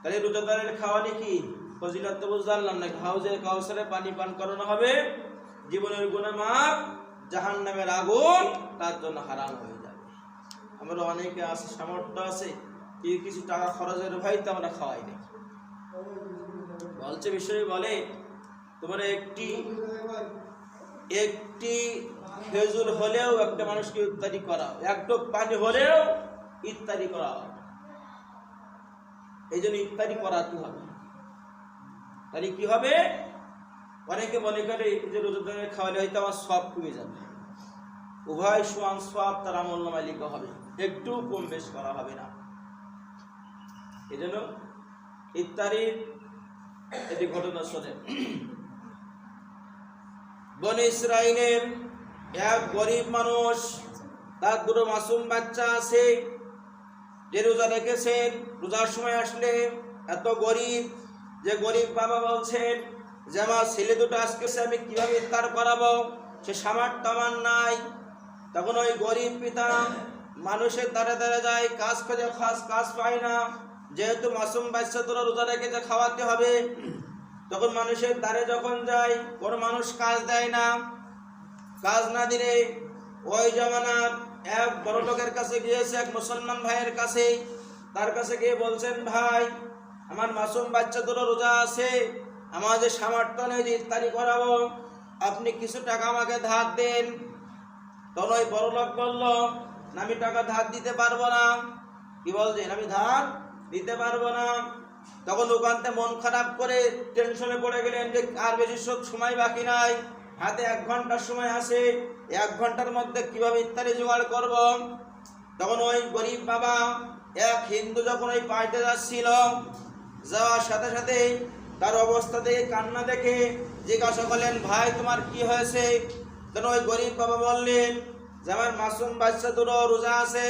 তাহলে রোজাদারের খাওয়ানি কি ফজিলত তো বুঝলাম না। হাউজে কাউসারে পানি পান করানো হবে, জীবনের গুনাহ মাফ, জাহান্নামের আগুন তার জন্য হারাম হয়ে যাবে। আমরা অনেকে আছে, সামর্থ্য আছে, কিছু টাকা খরচের ভয়তে আমরা খাওয়াই না। বলছে বিষয় বলে তোমার একটি খেজুর হলেও একটা মানুষকে ইফতারি করা, এক টোপ পানি হলেও ইফতারি করা, এই জন্য ইফতারি করাতে হবে। তাহলে কি হবে? অনেকে মনে করে যে রোজাদারের খাওয়ালে হয়তো আমার সব কমে যাবে। উভয় সমান সব তার আমলনামায় লেখা হবে, একটু কম বেশ করা হবে না। এই জন্য ইফতারির এটি ঘটনা শোনে। বনি ইসরাইলের এক গরিব মানুষ, তার দুটো মাসুম বাচ্চা আছে, যে রোজা রেখেছেন। রোজার সময় আসলে এত গরিব যে গরিব বাবা বলছেন যে আমার ছেলে দুটো আজকে আমি কিভাবে ইফতার করাবো, সে সামর্থ্য আমার নাই। তখন ওই গরিব পিতা মানুষের দ্বারে দ্বারে যায়, কাজ খোঁজে, কাজ পায় না। যেহেতু মাসুম বাচ্চা তোরা রোজা রেখেছে, খাওয়াতে হবে। তখন মানুষের দ্বারে যখন যায়, কোনো মানুষ কাজ দেয় না। কাজ না দিলে ওই জমানার এক বড় লোকের কাছে গিয়েছে, এক মুসলমান ভাইয়ের কাছে। তার কাছে গিয়ে বলছেন, ভাই আমার মাসুম বাচ্চা দুটো রোজা আছে, আমাদের সামর্থ্য নেই যে ইফতারি করাবো, আপনি কিছু টাকা আমাকে ধার দেন। তখন ওই বড় লোক বলল, আমি টাকা ধার দিতে পারবো না। কি বলছেন? আমি ধার দিতে পারবো না। তখন ওখানতে মন খারাপ করে টেনশনে পড়ে গেলেন যে আর বেশি সময় বাকি নাই, হাতে 1 ঘন্টার সময় আছে, 1 ঘন্টার মধ্যে কিভাবে ইফতারি জোগাড় করব। তখন ওই গরিব বাবা এক হিন্দু যখন ওই পাইতে যাচ্ছিল, যাওয়ার সাথে সাথে তার অবস্থা দেখে, কান্না দেখে জিজ্ঞাসা করলেন, ভাই তোমার কি হয়েছে? তখন ওই গরিব বাবা বললেন যে আমার মাসুম বাচ্চা দুটো রোজা আছে,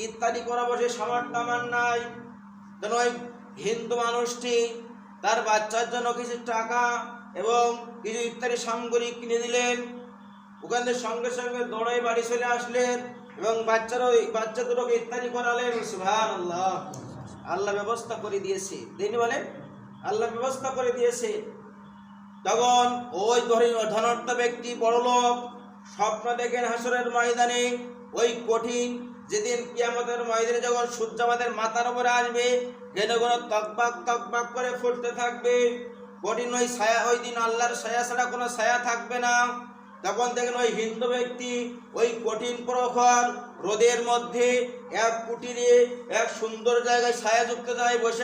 ইফতারি করাবো, সে সামর্থ্য আমার নাই। তখন ওই হিন্দু মানুষটি তার বাচ্চার জন্য কিছু টাকা এবং কিছু ইফতারি সামগ্রী কিনে দিলেন। ওখান থেকে সঙ্গে সঙ্গে দৌড়াই বাড়ি চলে আসলেন এবং বাচ্চা দুটোকে ইফতারি করালেন। সুবহানাল্লাহ, আল্লাহ ব্যবস্থা করে দিয়েছে। তিনি বলেন আল্লাহ ব্যবস্থা করে দিয়েছে। তখন ওই ধনাঢ্য ব্যক্তি, বড় লোক, স্বপ্ন দেখেন হাসরের ময়দানে ওই কঠিন যেদিন কিয়ামতের ময়দানে যখন সূর্য আমাদের মাথার উপরে আসবে, যেগুলো তকবাক তকবাক করে ফুটতে থাকবে, কঠিন ওই ছায়া, ওই দিন আল্লাহর ছায়া ছাড়া কোনো ছায়া থাকবে না। তখন দেখেন ওই হিন্দু ব্যক্তি ওই কঠিন প্রখর রোদের মধ্যে এক কুটিরে এক সুন্দর জায়গায় ছায়াযুক্ত জায়গায় বসে